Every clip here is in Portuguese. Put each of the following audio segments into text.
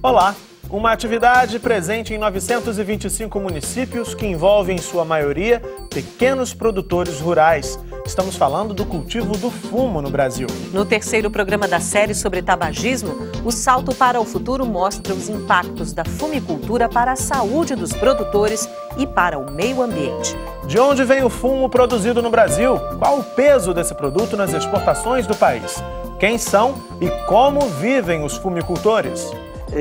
Olá! Uma atividade presente em 925 municípios que envolve, em sua maioria, pequenos produtores rurais. Estamos falando do cultivo do fumo no Brasil. No terceiro programa da série sobre tabagismo, o Salto para o Futuro mostra os impactos da fumicultura para a saúde dos produtores e para o meio ambiente. De onde vem o fumo produzido no Brasil? Qual o peso desse produto nas exportações do país? Quem são e como vivem os fumicultores?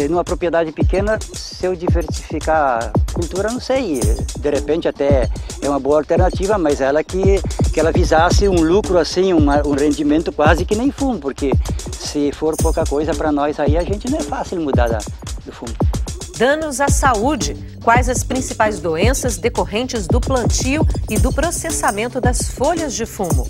Numa propriedade pequena, se eu diversificar a cultura, não sei, de repente até é uma boa alternativa, mas ela que ela visasse um lucro assim, um rendimento quase que nem fumo, porque se for pouca coisa para nós aí, a gente não é fácil mudar do fumo. Danos à saúde. Quais as principais doenças decorrentes do plantio e do processamento das folhas de fumo?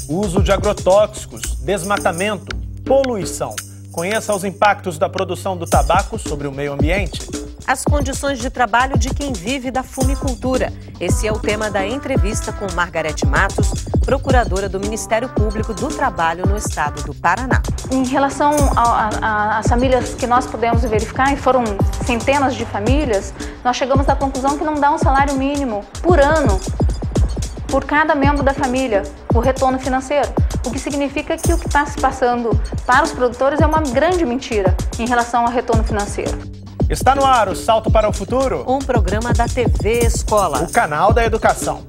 Uso de agrotóxicos, desmatamento, poluição. Conheça os impactos da produção do tabaco sobre o meio ambiente. As condições de trabalho de quem vive da fumicultura. Esse é o tema da entrevista com Margarete Matos, procuradora do Ministério Público do Trabalho no estado do Paraná. Em relação às famílias que nós pudemos verificar, e foram centenas de famílias, nós chegamos à conclusão que não dá um salário mínimo por ano, por cada membro da família, o retorno financeiro. O que significa que o que está se passando para os produtores é uma grande mentira em relação ao retorno financeiro. Está no ar o Salto para o Futuro? Um programa da TV Escola. O canal da educação.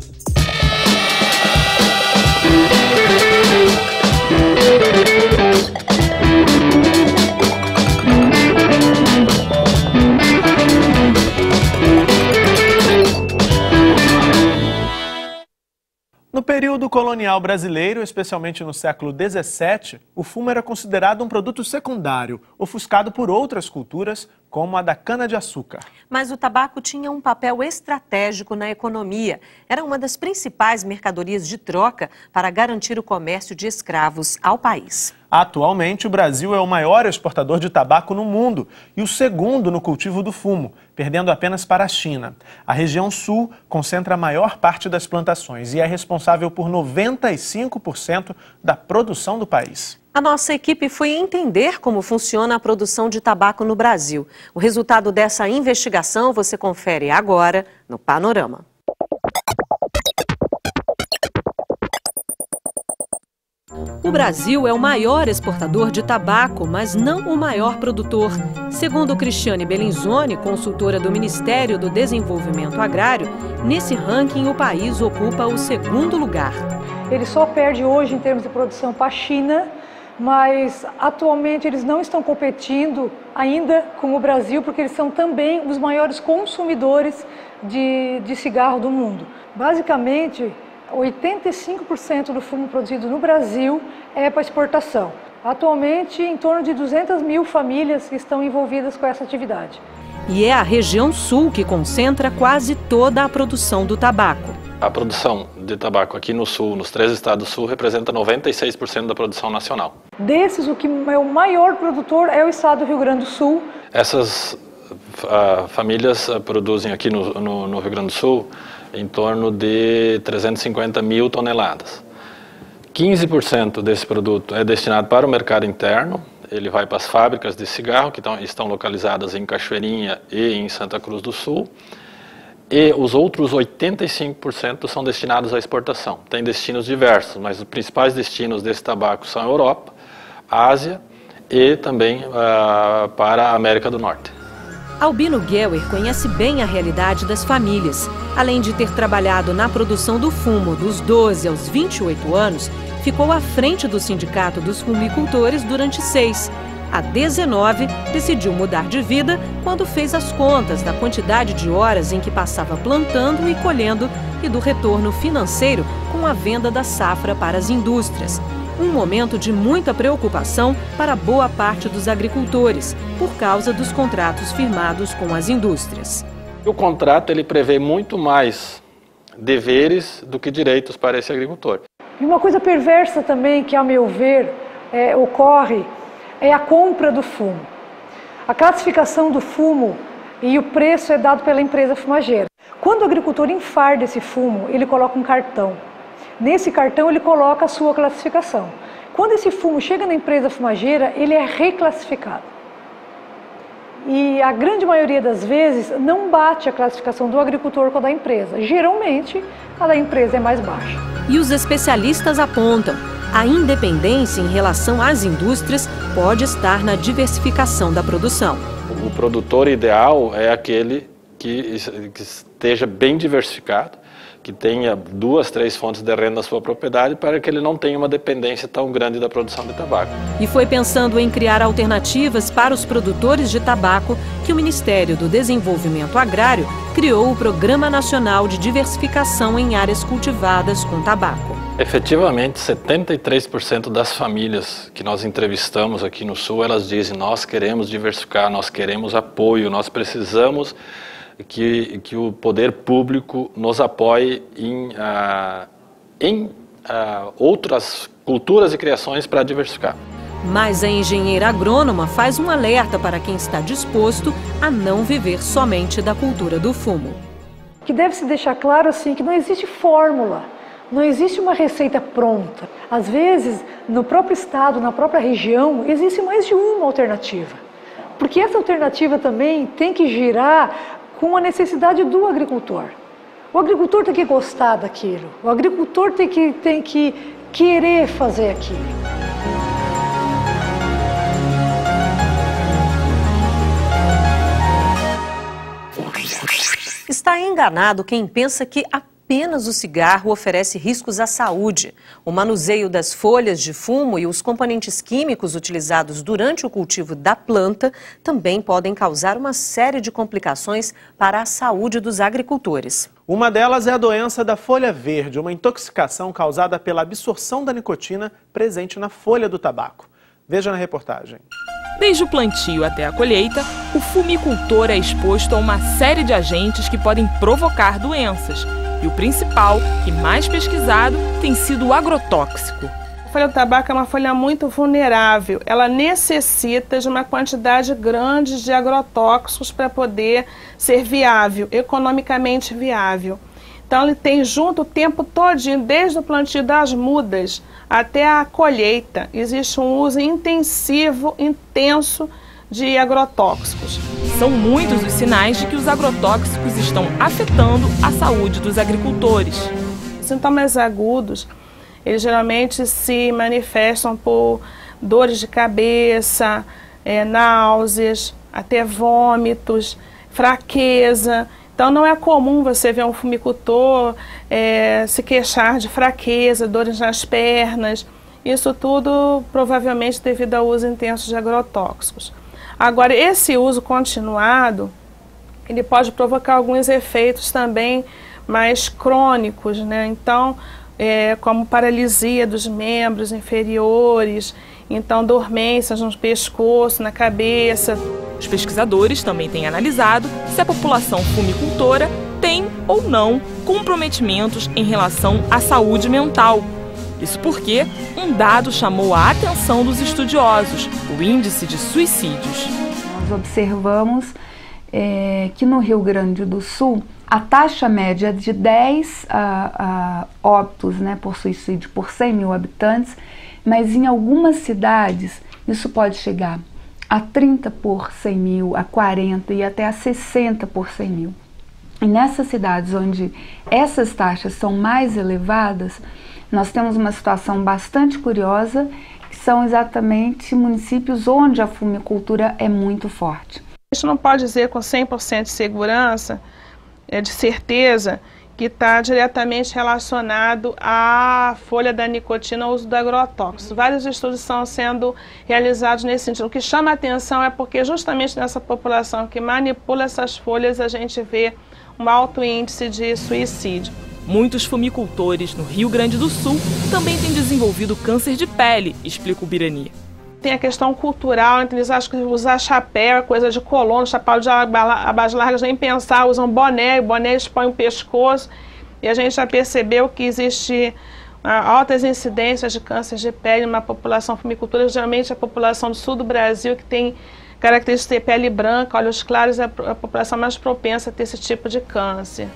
No período colonial brasileiro, especialmente no século XVII, o fumo era considerado um produto secundário, ofuscado por outras culturas, como a da cana-de-açúcar. Mas o tabaco tinha um papel estratégico na economia. Era uma das principais mercadorias de troca para garantir o comércio de escravos ao país. Atualmente, o Brasil é o maior exportador de tabaco no mundo e o segundo no cultivo do fumo, perdendo apenas para a China. A região sul concentra a maior parte das plantações e é responsável por 95% da produção do país. A nossa equipe foi entender como funciona a produção de tabaco no Brasil. O resultado dessa investigação você confere agora no Panorama. O Brasil é o maior exportador de tabaco, mas não o maior produtor. Segundo Cristiane Bellinzoni, consultora do Ministério do Desenvolvimento Agrário, nesse ranking o país ocupa o segundo lugar. Ele só perde hoje em termos de produção para a China, mas atualmente eles não estão competindo ainda com o Brasil, porque eles são também os maiores consumidores de cigarro do mundo. Basicamente, 85% do fumo produzido no Brasil é para exportação. Atualmente, em torno de 200 mil famílias estão envolvidas com essa atividade. E é a região sul que concentra quase toda a produção do tabaco. A produção de tabaco aqui no sul, nos 3 estados do sul, representa 96% da produção nacional. Desses, o que é o maior produtor é o estado do Rio Grande do Sul. Essas famílias produzem aqui no Rio Grande do Sul em torno de 350 mil toneladas. 15% desse produto é destinado para o mercado interno, ele vai para as fábricas de cigarro, que estão localizadas em Cachoeirinha e em Santa Cruz do Sul, e os outros 85% são destinados à exportação. Tem destinos diversos, mas os principais destinos desse tabaco são a Europa, a Ásia e também para a América do Norte. Albino Gueuer conhece bem a realidade das famílias. Além de ter trabalhado na produção do fumo dos 12 aos 28 anos, ficou à frente do Sindicato dos Fumicultores durante 6. Há 19, decidiu mudar de vida quando fez as contas da quantidade de horas em que passava plantando e colhendo e do retorno financeiro com a venda da safra para as indústrias. Um momento de muita preocupação para boa parte dos agricultores, por causa dos contratos firmados com as indústrias. O contrato ele prevê muito mais deveres do que direitos para esse agricultor. E uma coisa perversa também que, a meu ver, ocorre é a compra do fumo. A classificação do fumo e o preço é dado pela empresa fumageira. Quando o agricultor enfarda esse fumo, ele coloca um cartão. Nesse cartão ele coloca a sua classificação. Quando esse fumo chega na empresa fumageira, ele é reclassificado. e a grande maioria das vezes não bate a classificação do agricultor com a da empresa. Geralmente, a da empresa é mais baixa. E os especialistas apontam: a independência em relação às indústrias pode estar na diversificação da produção. O produtor ideal é aquele que esteja bem diversificado, que tenha 2, 3 fontes de renda na sua propriedade, para que ele não tenha uma dependência tão grande da produção de tabaco. E foi pensando em criar alternativas para os produtores de tabaco que o Ministério do Desenvolvimento Agrário criou o Programa Nacional de Diversificação em Áreas Cultivadas com Tabaco. Efetivamente, 73% das famílias que nós entrevistamos aqui no Sul, elas dizem: nós queremos diversificar, nós queremos apoio, nós precisamos que o poder público nos apoie em outras culturas e criações para diversificar. Mas a engenheira agrônoma faz um alerta para quem está disposto a não viver somente da cultura do fumo. Que deve se deixar claro assim que não existe fórmula, não existe uma receita pronta. Às vezes, no próprio estado, na própria região, existe mais de uma alternativa. Porque essa alternativa também tem que girar com a necessidade do agricultor. O agricultor tem que gostar daquilo, o agricultor tem que querer fazer aquilo. Está enganado quem pensa que apenas o cigarro oferece riscos à saúde. O manuseio das folhas de fumo e os componentes químicos utilizados durante o cultivo da planta também podem causar uma série de complicações para a saúde dos agricultores. Uma delas é a doença da folha verde, uma intoxicação causada pela absorção da nicotina presente na folha do tabaco. Veja na reportagem. Desde o plantio até a colheita, o fumicultor é exposto a uma série de agentes que podem provocar doenças. E o principal e mais pesquisado tem sido o agrotóxico. A folha do tabaco é uma folha muito vulnerável. Ela necessita de uma quantidade grande de agrotóxicos para poder ser viável, economicamente viável. Então ele tem junto o tempo todinho, desde o plantio das mudas até a colheita. Existe um uso intensivo, intenso de agrotóxicos. São muitos os sinais de que os agrotóxicos estão afetando a saúde dos agricultores. Sintomas agudos, eles geralmente se manifestam por dores de cabeça, náuseas, até vômitos, fraqueza. Então não é comum você ver um fumicultor se queixar de fraqueza, dores nas pernas. Isso tudo provavelmente devido ao uso intenso de agrotóxicos. Agora, esse uso continuado, ele pode provocar alguns efeitos também mais crônicos, né? Então, como paralisia dos membros inferiores, então dormências no pescoço, na cabeça. Os pesquisadores também têm analisado se a população fumicultora tem ou não comprometimentos em relação à saúde mental. Isso porque um dado chamou a atenção dos estudiosos, o índice de suicídios. Nós observamos que no Rio Grande do Sul, a taxa média é de 10 óbitos, né, por suicídio por 100 mil habitantes, mas em algumas cidades isso pode chegar a 30 por 100 mil, a 40 e até a 60 por 100 mil. E nessas cidades onde essas taxas são mais elevadas, nós temos uma situação bastante curiosa, que são exatamente municípios onde a fumicultura é muito forte. A gente não pode dizer com 100% de segurança, de certeza, que está diretamente relacionado à folha da nicotina, ao uso do agrotóxico. Vários estudos estão sendo realizados nesse sentido. O que chama a atenção é porque justamente nessa população que manipula essas folhas, a gente vê um alto índice de suicídio. Muitos fumicultores no Rio Grande do Sul também têm desenvolvido câncer de pele, explica o Birani. Tem a questão cultural, então eles acham que usar chapéu é coisa de colono, chapéu de abas largas, nem pensar, usam boné expõe o pescoço. E a gente já percebeu que existe altas incidências de câncer de pele numa população fumicultora, geralmente a população do sul do Brasil, que tem característica de ter pele branca, olhos claros, é a população mais propensa a ter esse tipo de câncer.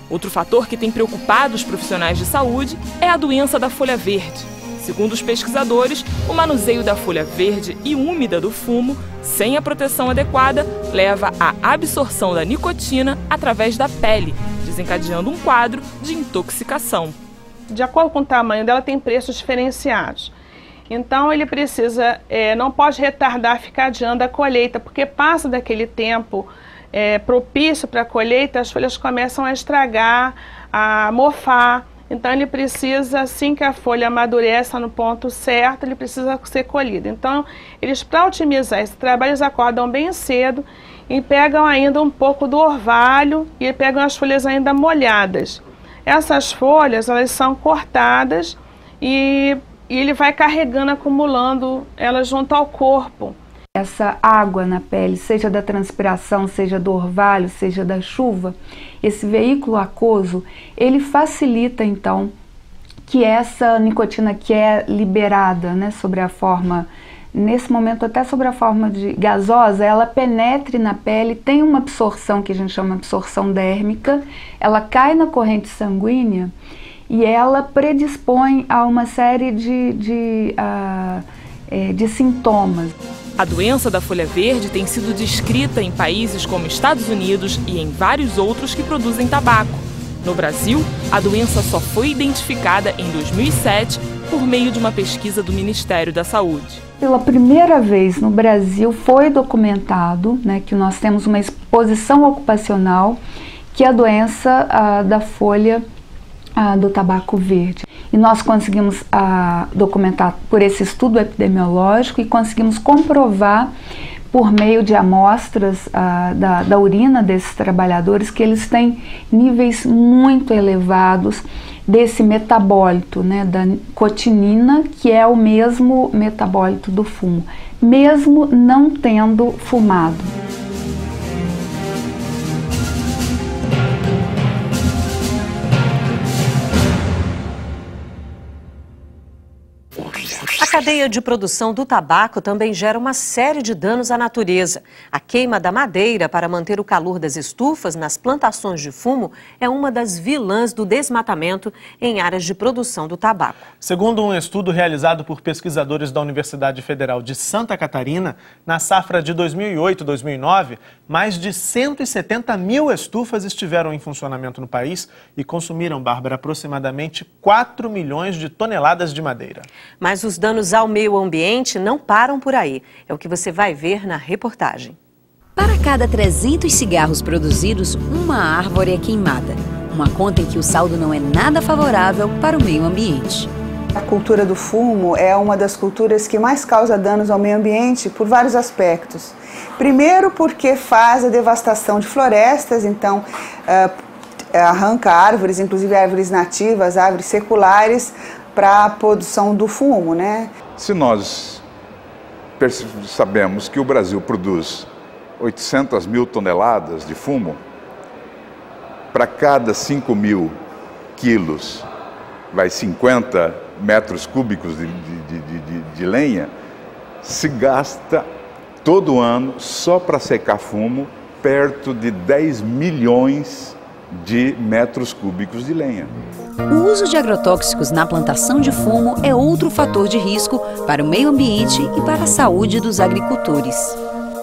Outro fator que tem preocupado os profissionais de saúde é a doença da folha verde. Segundo os pesquisadores, o manuseio da folha verde e úmida do fumo, sem a proteção adequada, leva à absorção da nicotina através da pele, desencadeando um quadro de intoxicação. De acordo com o tamanho dela, tem preços diferenciados. Então ele precisa, não pode retardar, ficar adiando a colheita, porque passa daquele tempo propício para a colheita, as folhas começam a estragar, a mofar. Então ele precisa, assim que a folha amadurece no ponto certo, ele precisa ser colhido. Então eles, para otimizar esse trabalho, eles acordam bem cedo e pegam ainda um pouco do orvalho e pegam as folhas ainda molhadas. Essas folhas, elas são cortadas e ele vai carregando, acumulando elas junto ao corpo. Essa água na pele, seja da transpiração, seja do orvalho, seja da chuva, esse veículo aquoso, ele facilita então que essa nicotina que é liberada, né, sobre a forma, nesse momento até sobre a forma de gasosa, ela penetre na pele, tem uma absorção que a gente chama de absorção dérmica, ela cai na corrente sanguínea e ela predispõe a uma série de sintomas. A doença da folha verde tem sido descrita em países como Estados Unidos e em vários outros que produzem tabaco. No Brasil, a doença só foi identificada em 2007 por meio de uma pesquisa do Ministério da Saúde. Pela primeira vez no Brasil foi documentado, né, que nós temos uma exposição ocupacional, que é a doença da folha do tabaco verde. E nós conseguimos documentar por esse estudo epidemiológico e conseguimos comprovar por meio de amostras da urina desses trabalhadores que eles têm níveis muito elevados desse metabólito, né, da nicotinina, que é o mesmo metabólito do fumo, mesmo não tendo fumado. A cadeia de produção do tabaco também gera uma série de danos à natureza. A queima da madeira para manter o calor das estufas nas plantações de fumo é uma das vilãs do desmatamento em áreas de produção do tabaco. Segundo um estudo realizado por pesquisadores da Universidade Federal de Santa Catarina, na safra de 2008-2009, mais de 170 mil estufas estiveram em funcionamento no país e consumiram, Bárbara, aproximadamente 4 milhões de toneladas de madeira. Mas os danos ao meio ambiente não param por aí. É o que você vai ver na reportagem. Para cada 300 cigarros produzidos, uma árvore é queimada. Uma conta em que o saldo não é nada favorável para o meio ambiente. A cultura do fumo é uma das culturas que mais causa danos ao meio ambiente por vários aspectos. Primeiro, porque faz a devastação de florestas, então arranca árvores, inclusive árvores nativas, árvores seculares, para a produção do fumo, né? Se nós sabemos que o Brasil produz 800 mil toneladas de fumo, para cada 5 mil quilos vai 50 metros cúbicos de lenha, se gasta todo ano, só para secar fumo, perto de 10 milhões de metros cúbicos de lenha. O uso de agrotóxicos na plantação de fumo é outro fator de risco para o meio ambiente e para a saúde dos agricultores.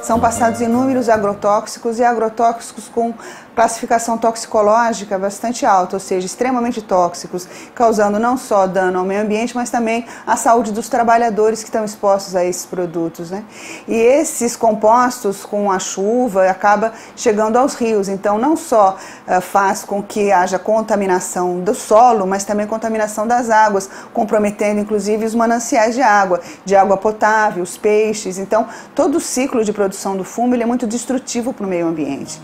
São passados inúmeros agrotóxicos e agrotóxicos com classificação toxicológica bastante alta, ou seja, extremamente tóxicos, causando não só dano ao meio ambiente, mas também à saúde dos trabalhadores que estão expostos a esses produtos, né? E esses compostos, com a chuva, acaba chegando aos rios, então não só faz com que haja contaminação do solo, mas também contaminação das águas, comprometendo inclusive os mananciais de água potável, os peixes. Então todo o ciclo de produção do fumo ele é muito destrutivo para o meio ambiente.